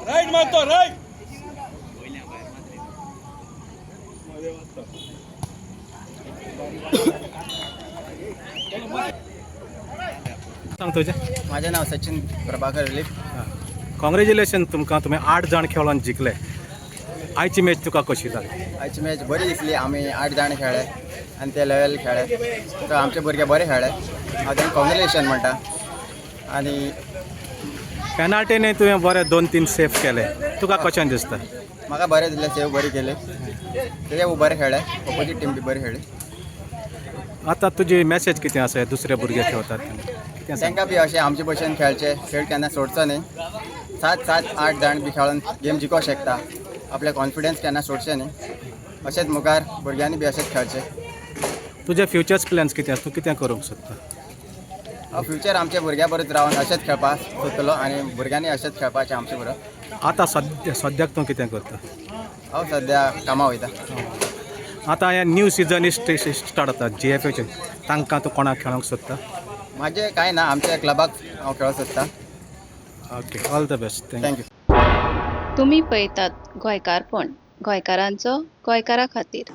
Right मारतो right. सांग तुझे. माझे नाव सचिन प्रभाकर वेलीप. कॉंग्रॅच्युलेशन तुमकां, तुम्ही 8 जाण खेळून जिंकले. आयची मॅच तुका कशी जाली? आयची मॅच बरी दिसली. आमी 8 जाण खेळ्ळे आनी ते लेवल खेळ्ळे, तर आमचे भुरगे बरे खेळ्ळे. हांव तांकां कॉंग्रॅच्युलेशन म्हणटा. आनी पेनाल्टीने तुवें बरे 2-3 सेफ केले, तुका कशें दिसता? म्हाका बरें दिसलें, सेव बरी केली. ते बरे खेळ्ळे, ऑपोजीट टीम बी बरी खेळ्ळी. आतां तुजी मॅसेज कितें आसा दुसरे भुरगे खेळटात कितें सांग? तांकां बी अशें आमचे भशेन खेळचे, खेळ केन्ना सोडचो न्ही. 7-8 जाण बी खेळून गेम जिखोवंक शकता. आपले कॉन्फिडन्स केन्ना सोडचें न्ही. अशेंच मुखार भुरग्यांनी बी अशेंच खेळचें. तुजे फ्युचर्स प्लॅन्स कितें आसा? तूं कितें करूंक सोदता? हांव फ्युचर आमच्या भुरग्यां बरोबर रावन अशेंच खेळपाक सोदतलो आनी भुरग्यांनी अशेंच खेळपाचें आमचे बरोबर. आतां सद्याक तूं कितें करता? हांव सद्या कामां वयता. आतां हे न्यू सीजन स्टार्ट जाता GFAचे, तांकां तूं कोणाक खेळोंक सोदता? म्हाजें कांय ना, आमच्या क्लबाक हांव खेळूंक सोदतां. Okay, all the best. Thank you. तुम्ही पळयतात गोंयकारपण, गोंयकारांचो गोंयकारा खातीर.